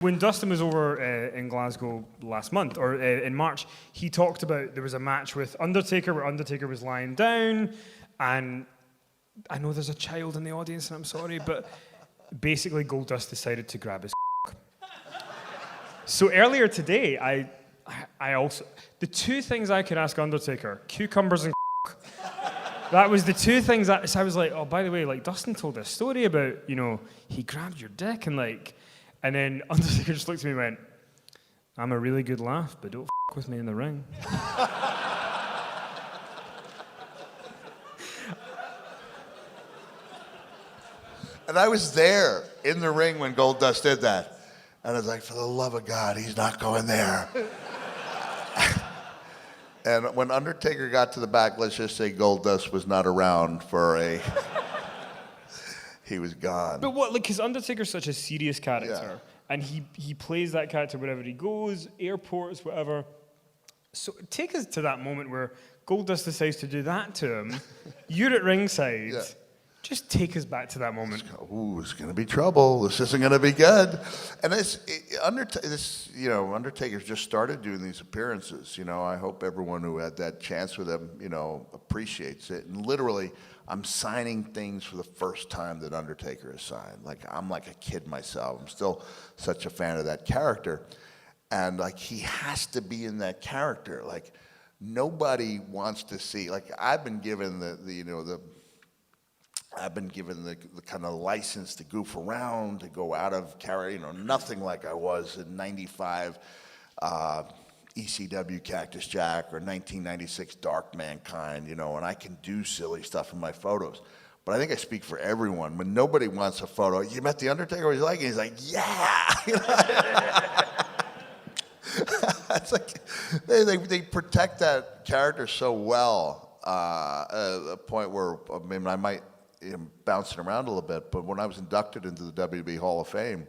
When Dustin was over in Glasgow last month, or in March, he talked about there was a match with Undertaker where Undertaker was lying down, and I know there's a child in the audience, and I'm sorry, but basically Goldust decided to grab his So earlier today, I also, the two things I could ask Undertaker, cucumbers and that was the two things so I was like, oh, by the way, like, Dustin told this story about, you know, he grabbed your dick and like, and then Undertaker just looked at me and went, I'm a really good laugh, but don't with me in the ring. And I was there in the ring when Goldust did that. And I was like, for the love of God, he's not going there. And when Undertaker got to the back, let's just say Goldust was not around for he was gone. But what, like, because Undertaker's such a serious character, and he plays that character wherever he goes, airports, whatever. So take us to that moment where Goldust decides to do that to him. You're at ringside. Yeah. Just take us back to that moment. It's going to be trouble. This isn't going to be good. And Undertaker's just started doing these appearances. You know, I hope everyone who had that chance with him, you know, appreciates it. And literally, I'm signing things for the first time that Undertaker has signed. Like, I'm like a kid myself. I'm still such a fan of that character. And, like, he has to be in that character. Like, nobody wants to see. Like, I've been given the kind of license to goof around, to go out of character, you know, nothing like I was in '95 ECW Cactus Jack or 1996 Dark Mankind, you know, and I can do silly stuff in my photos. But I think I speak for everyone. When nobody wants a photo, you met The Undertaker, what he's like? And he's like, yeah! It's like, they protect that character so well, a point where, I mean, I might, bouncing around a little bit, but when I was inducted into the WWE Hall of Fame,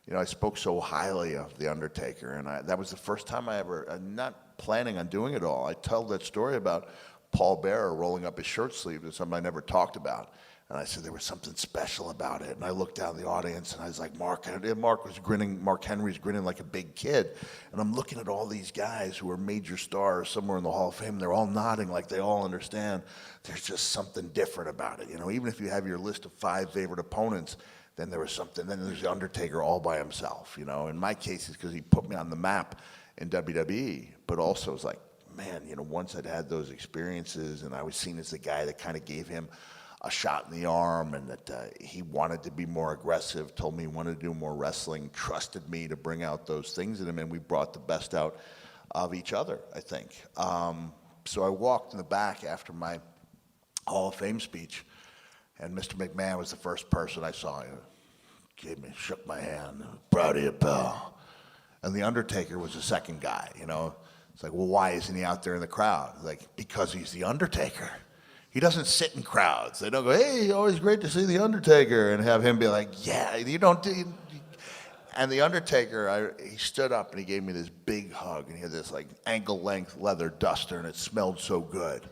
you know, I spoke so highly of The Undertaker, and that was the first time I'm not planning on doing it all. I tell that story about Paul Bearer rolling up his shirt sleeve. It's something I never talked about. And I said there was something special about it. And I looked down the audience, and I was like, Mark was grinning, Mark Henry's grinning like a big kid. And I'm looking at all these guys who are major stars somewhere in the Hall of Fame. They're all nodding like they all understand. There's just something different about it. You know, even if you have your list of 5 favorite opponents, then there was something. Then there's The Undertaker all by himself. You know, in my case, it's because he put me on the map in WWE. But also, it's like, man, you know, once I'd had those experiences, and I was seen as the guy that kind of gave him a shot in the arm, and that he wanted to be more aggressive, told me he wanted to do more wrestling, trusted me to bring out those things in him, and we brought the best out of each other, I think. So I walked in the back after my Hall of Fame speech, and Mr. McMahon was the first person I saw. He shook my hand, proud of you, pal. And The Undertaker was the second guy, you know. It's like, well, why isn't he out there in the crowd? Like, because he's The Undertaker. He doesn't sit in crowds. They don't go, hey, always great to see The Undertaker, and have him be like, yeah, you don't do. And The Undertaker, he stood up and he gave me this big hug, and he had this like ankle-length leather duster, and it smelled so good.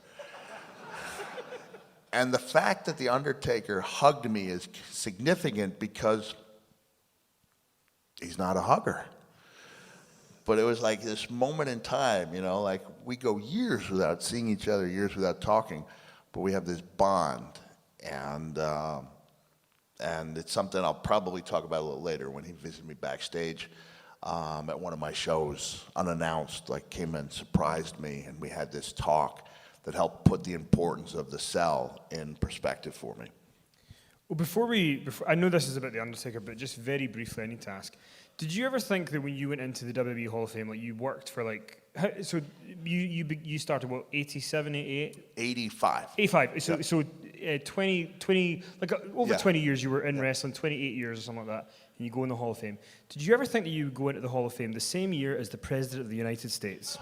And the fact that The Undertaker hugged me is significant because he's not a hugger. But it was like this moment in time, you know, like we go years without seeing each other, years without talking. But we have this bond, and it's something I'll probably talk about a little later when he visited me backstage at one of my shows, unannounced, like came and surprised me, and we had this talk that helped put the importance of the cell in perspective for me. Well, before I know this is about The Undertaker, but just very briefly, I need to ask, did you ever think that when you went into the WWE Hall of Fame, like you worked for like, so you started what, 87, 88? 85. 85, so, Yep. so 20, like over 20 years you were in wrestling, 28 years or something like that, and you go in the Hall of Fame. Did you ever think that you would go into the Hall of Fame the same year as the President of the United States?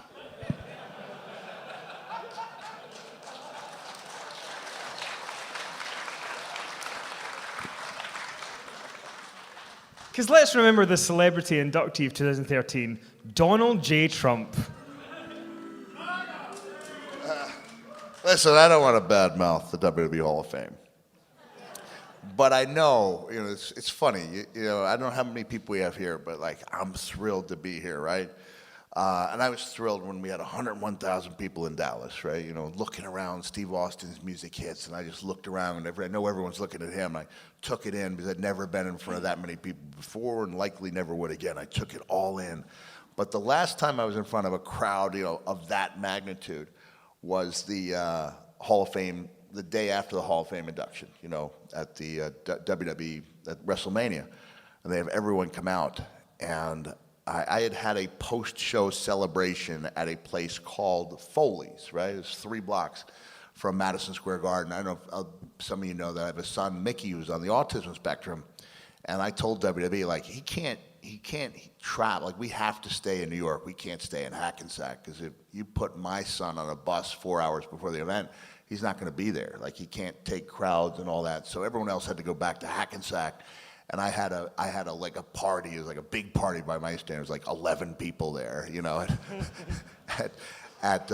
Because let's remember the celebrity inductee of 2013, Donald J. Trump. Listen, I don't want to badmouth the WWE Hall of Fame. But I know, it's funny. You know, I don't know how many people we have here, but like, I'm thrilled to be here, right? And I was thrilled when we had 101,000 people in Dallas, right? You know, looking around, Steve Austin's music hits, and I just looked around, and I know everyone's looking at him. I took it in because I'd never been in front of that many people before, and likely never would again. I took it all in. But the last time I was in front of a crowd, of that magnitude, was the Hall of Fame, the day after the Hall of Fame induction, at the WWE, at WrestleMania. And they have everyone come out. And I had a post-show celebration at a place called Foley's, right? It's 3 blocks from Madison Square Garden. I don't know if some of you know that I have a son, Mickey, who's on the autism spectrum. And I told WWE, like, he can't travel. Like, we have to stay in New York. We can't stay in Hackensack, because if you put my son on a bus 4 hours before the event, he's not going to be there. Like, he can't take crowds and all that. So everyone else had to go back to Hackensack, and I had a party. It was like a big party by my standards, like 11 people there, at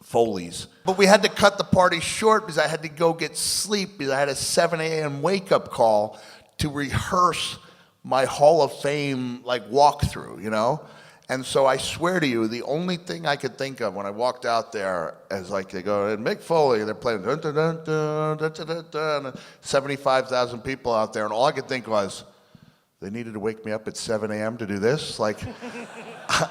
Foley's. But we had to cut the party short because I had to go get sleep, because I had a 7 a.m. wake-up call to rehearse my Hall of Fame walkthrough, And so I swear to you, the only thing I could think of when I walked out there is like they go, and Mick Foley, they're playing dun, dun, dun, dun, dun, dun, dun, dun, 75,000 people out there, and all I could think was, they needed to wake me up at 7 a.m. to do this? Like,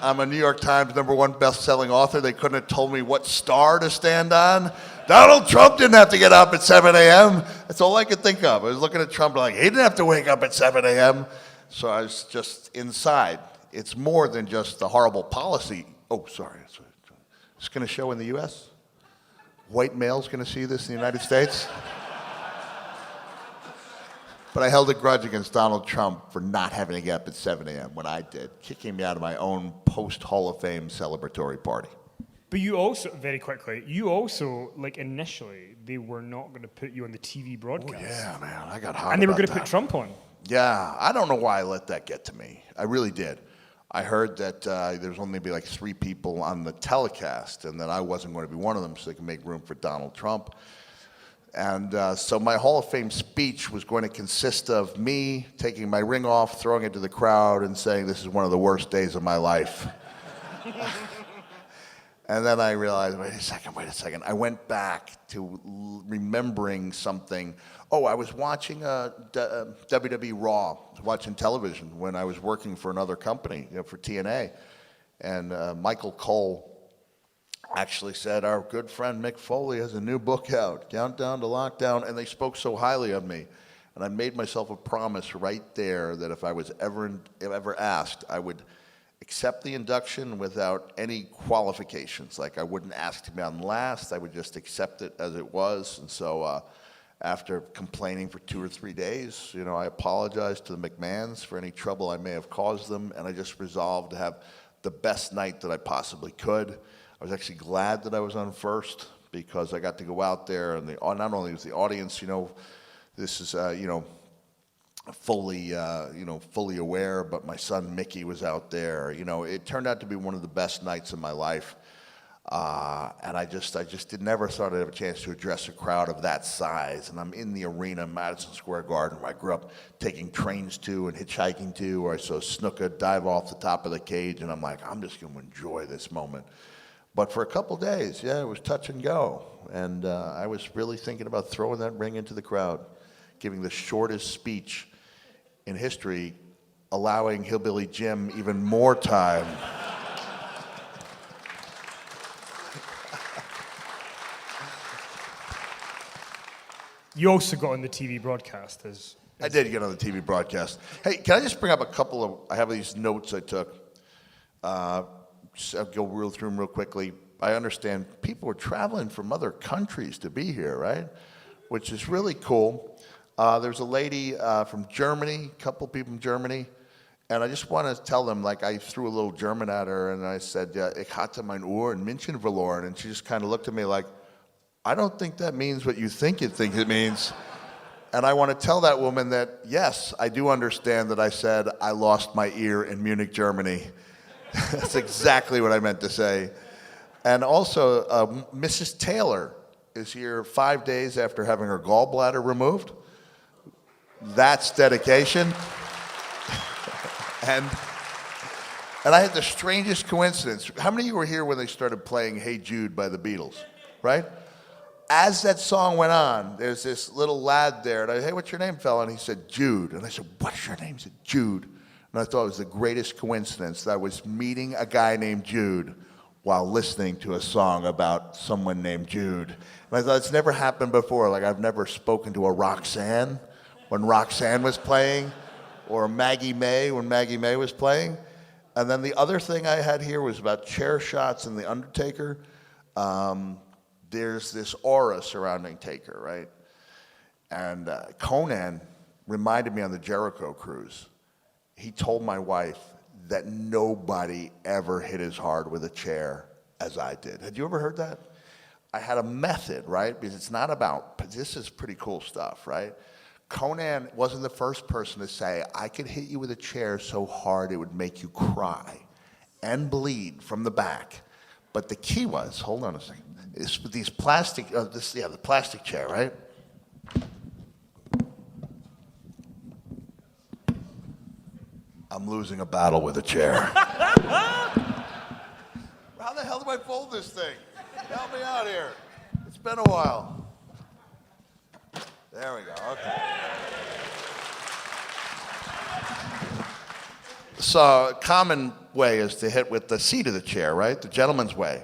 I'm a New York Times #1 best-selling author. They couldn't have told me what star to stand on. Donald Trump didn't have to get up at 7 a.m. That's all I could think of. I was looking at Trump like, he didn't have to wake up at 7 a.m. So I was just inside. It's more than just the horrible policy. Oh, sorry. It's going to show in the U.S.? White male's going to see this in the United States? But I held a grudge against Donald Trump for not having to get up at 7 a.m. when I did, kicking me out of my own post-Hall of Fame celebratory party. But you also, very quickly, initially, they were not going to put you on the TV broadcast. Oh, yeah, man, I got hot. And they were going to put Trump on. Yeah, I don't know why I let that get to me. I really did. I heard that there's only be like 3 people on the telecast, and that I wasn't going to be one of them, so they could make room for Donald Trump. And so my Hall of Fame speech was going to consist of me taking my ring off, throwing it to the crowd, and saying, this is one of the worst days of my life. And then I realized, wait a second. I went back to remembering something. Oh, I was watching WWE Raw, watching television when I was working for another company, for TNA. And Michael Cole actually said, our good friend Mick Foley has a new book out, Countdown to Lockdown, and they spoke so highly of me. And I made myself a promise right there that if I was ever asked, I would accept the induction without any qualifications. Like, I wouldn't ask to be on last, I would just accept it as it was. And so after complaining for 2 or 3 days, I apologized to the McMahons for any trouble I may have caused them, and I just resolved to have the best night that I possibly could. I was actually glad that I was on first, because I got to go out there, and not only was the audience, this is, fully aware, but my son Mickey was out there. It turned out to be one of the best nights of my life, and I just never thought I'd have a chance to address a crowd of that size. And I'm in the arena, Madison Square Garden, where I grew up taking trains to and hitchhiking to, where I saw Snuka dive off the top of the cage, and I'm like, I'm just going to enjoy this moment. But for a couple days, it was touch and go. And I was really thinking about throwing that ring into the crowd, giving the shortest speech in history, allowing Hillbilly Jim even more time. You also got on the TV broadcast. I did get on the TV broadcast. Hey, can I just bring up a couple of, I have these notes I took. I'll go through them real quickly. I understand people are traveling from other countries to be here, right? Which is really cool. There's a lady from Germany, a couple people from Germany, and I just want to tell them, I threw a little German at her, and I said, ich hatte mein Uhr in München verloren, and she just kind of looked at me like, I don't think that means what you think it means. And I want to tell that woman that, yes, I do understand that I said I lost my ear in Munich, Germany. That's exactly what I meant to say. And also, Mrs. Taylor is here 5 days after having her gallbladder removed. That's dedication. And I had the strangest coincidence. How many of you were here when they started playing Hey Jude by the Beatles, right? As that song went on, there's this little lad there, and I said, hey, what's your name, fella? And he said, Jude. And I said, what's your name? He said, Jude. And I thought it was the greatest coincidence that I was meeting a guy named Jude while listening to a song about someone named Jude. And I thought, it's never happened before. Like, I've never spoken to a Roxanne when Roxanne was playing, or Maggie May when Maggie May was playing. And then the other thing I had here was about chair shots and the Undertaker. There's this aura surrounding Taker, right? And Conan reminded me on the Jericho cruise. He told my wife that nobody ever hit as hard with a chair as I did. Had you ever heard that? I had a method, right? Because it's not about, this is pretty cool stuff, right? Conan wasn't the first person to say, I could hit you with a chair so hard it would make you cry and bleed from the back. But the key was, hold on a second, is with these plastic, the plastic chair, right? I'm losing a battle with a chair. How the hell do I fold this thing? Help me out here. It's been a while. There we go, okay. So a common way is to hit with the seat of the chair, right? The gentleman's way.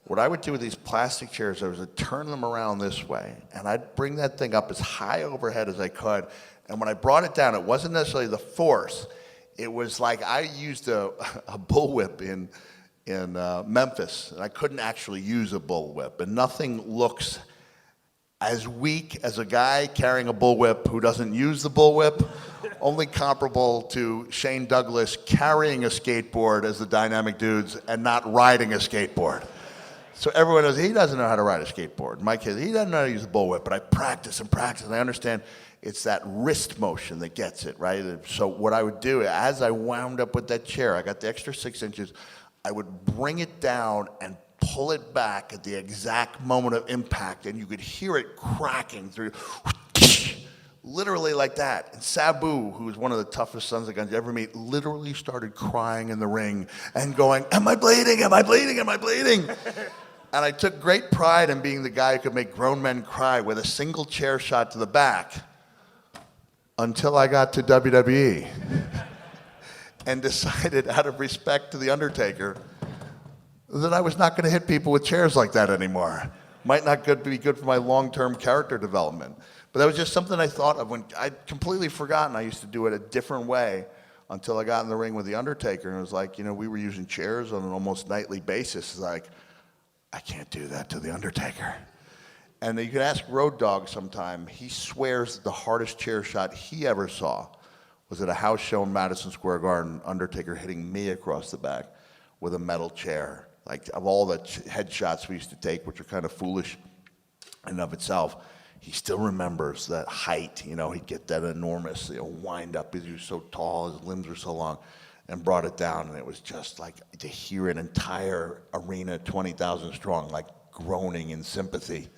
What I would do with these plastic chairs, I was to turn them around this way, and I'd bring that thing up as high overhead as I could. And when I brought it down, it wasn't necessarily the force. It was like I used a bullwhip in Memphis, and I couldn't actually use a bullwhip. And nothing looks as weak as a guy carrying a bullwhip who doesn't use the bullwhip, only comparable to Shane Douglas carrying a skateboard as the Dynamic Dudes and not riding a skateboard. So everyone knows he doesn't know how to ride a skateboard. My kid, he doesn't know how to use the bullwhip, but I practice and practice, and I understand it's that wrist motion that gets it, right? So what I would do, as I wound up with that chair, I got the extra 6 inches, I would bring it down and pull it back at the exact moment of impact, and you could hear it cracking through, literally like that. And Sabu, who was one of the toughest sons of guns you ever meet, literally started crying in the ring and going, am I bleeding, am I bleeding, am I bleeding? And I took great pride in being the guy who could make grown men cry with a single chair shot to the back until I got to WWE and decided, out of respect to The Undertaker, that I was not going to hit people with chairs like that anymore. Might not be good for my long-term character development. But that was just something I thought of when I'd completely forgotten I used to do it a different way until I got in the ring with The Undertaker. And it was like, you know, we were using chairs on an almost nightly basis. It's like, I can't do that to The Undertaker. And you can ask Road Dogg sometime. He swears that the hardest chair shot he ever saw was at a house show in Madison Square Garden, Undertaker hitting me across the back with a metal chair. Like, of all the headshots we used to take, which are kind of foolish in and of itself, he still remembers that height. You know, he'd get that enormous, wind up because he was so tall, his limbs were so long, and brought it down. And it was just like to hear an entire arena, 20,000 strong, like groaning in sympathy,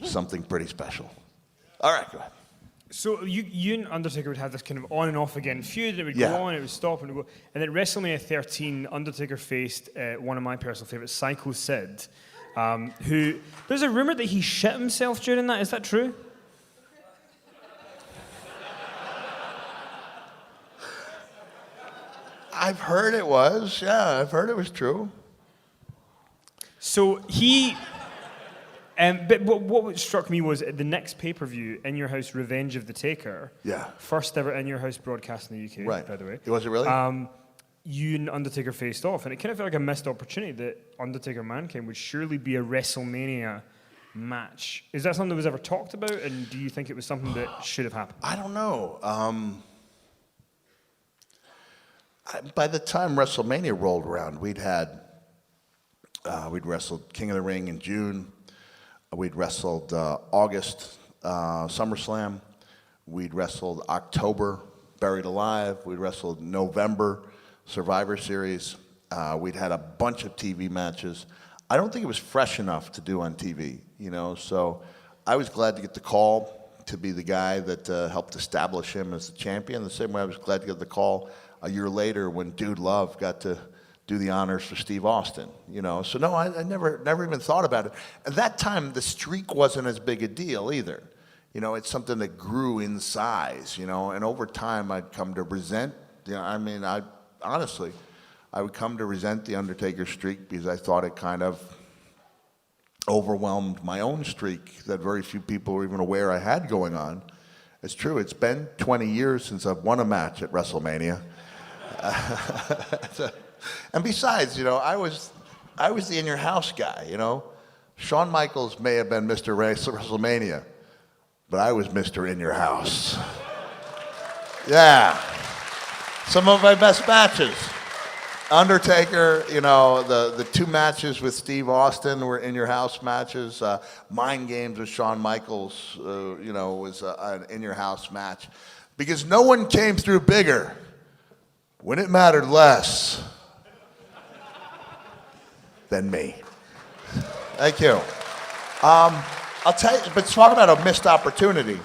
was something pretty special. All right, go ahead. So you and Undertaker would have this kind of on and off again feud. It would go on, it would stop, and it would go. And then WrestleMania 13, Undertaker faced one of my personal favorites, Psycho Sid, who there's a rumor that he shit himself during that. Is that true? I've heard it was. Yeah, I've heard it was true. So he. But what struck me was at the next pay-per-view, In Your House, Revenge of the Taker. Yeah. First ever In Your House broadcast in the UK, right. by the way. Was it really? You and Undertaker faced off, and it kind of felt like a missed opportunity that Undertaker Mankind would surely be a WrestleMania match. Is that something that was ever talked about, and do you think it was something that should have happened? I don't know. By the time WrestleMania rolled around, we'd wrestled King of the Ring in June. We'd wrestled August, SummerSlam. We'd wrestled October, Buried Alive. We'd wrestled November, Survivor Series. We'd had a bunch of TV matches. I don't think it was fresh enough to do on TV, you know, so I was glad to get the call to be the guy that helped establish him as the champion. The same way I was glad to get the call a year later when Dude Love got to do the honors for Steve Austin, you know. So no, I never even thought about it. At that time, the streak wasn't as big a deal either. You know, it's something that grew in size, you know, and over time I'd come to resent, you know, I mean, honestly, I would come to resent the Undertaker streak because I thought it kind of overwhelmed my own streak that very few people were even aware I had going on. It's true, it's been 20 years since I've won a match at WrestleMania. And besides, you know, I was the in-your-house guy, you know. Shawn Michaels may have been Mr. WrestleMania, but I was Mr. In-Your-House. Yeah. Some of my best matches. Undertaker, you know, the two matches with Steve Austin were in-your-house matches. Mind Games with Shawn Michaels, you know, was an in-your-house match. Because no one came through bigger when it mattered less than me. Thank you. I'll tell you, but talk about a missed opportunity.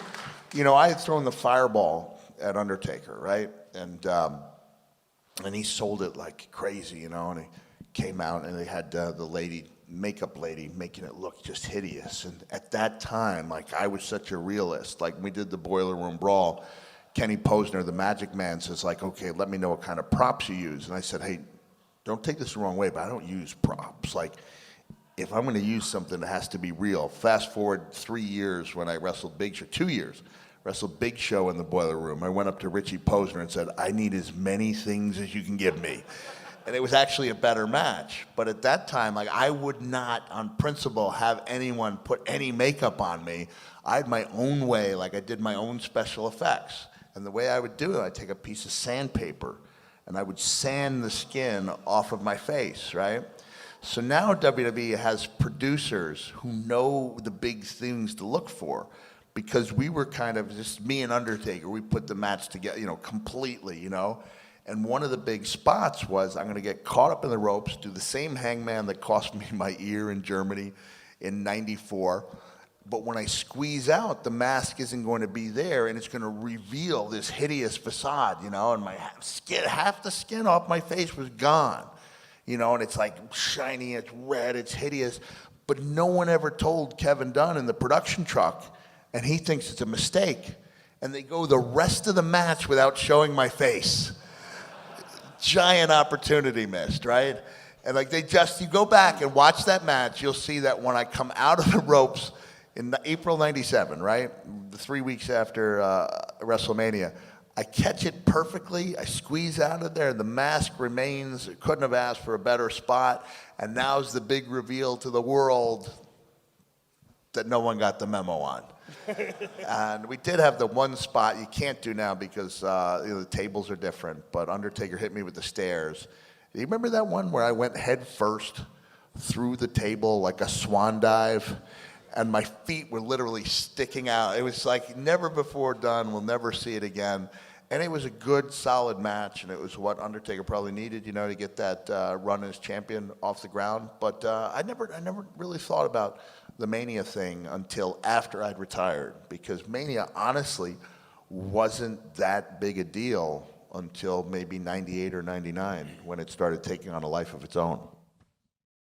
You know, I had thrown the fireball at Undertaker, right? And he sold it like crazy, you know, and he came out and they had the makeup lady making it look just hideous. And at that time, like, I was such a realist. Like, we did the Boiler Room Brawl. Kenny Posner, the Magic Man, says, like, okay, let me know what kind of props you use. And I said, hey, don't take this the wrong way, but I don't use props. Like, if I'm going to use something, it has to be real. Fast forward 3 years when I wrestled Big Show, 2 years, wrestled Big Show in the Boiler Room. I went up to Richie Posner and said, I need as many things as you can give me. And it was actually a better match. But at that time, like, I would not, on principle, have anyone put any makeup on me. I had my own way, like I did my own special effects. And the way I would do it, I'd take a piece of sandpaper and I would sand the skin off of my face, right? So now WWE has producers who know the big things to look for. Because we were kind of just me and Undertaker, we put the match together, you know, completely, you know. And one of the big spots was I'm going to get caught up in the ropes, do the same hangman that cost me my ear in Germany in '94. But when I squeeze out, the mask isn't going to be there, and it's going to reveal this hideous facade, you know. And my skin, half the skin off my face was gone, you know. And it's like shiny, it's red, it's hideous. But no one ever told Kevin Dunn in the production truck. And he thinks it's a mistake. And they go the rest of the match without showing my face. Giant opportunity missed, right? And like you go back and watch that match, you'll see that when I come out of the ropes in April '97, right? 3 weeks after WrestleMania, I catch it perfectly, I squeeze out of there, the mask remains, couldn't have asked for a better spot, and now's the big reveal to the world that no one got the memo on. And we did have the one spot you can't do now because you know, the tables are different, but Undertaker hit me with the stairs. Do you remember that one where I went head first through the table like a swan dive, and my feet were literally sticking out? It was like never before done. We'll never see it again. And it was a good, solid match, and it was what Undertaker probably needed, you know, to get that run as champion off the ground. But I never really thought about the Mania thing until after I'd retired, because Mania honestly wasn't that big a deal until maybe '98 or '99 when it started taking on a life of its own.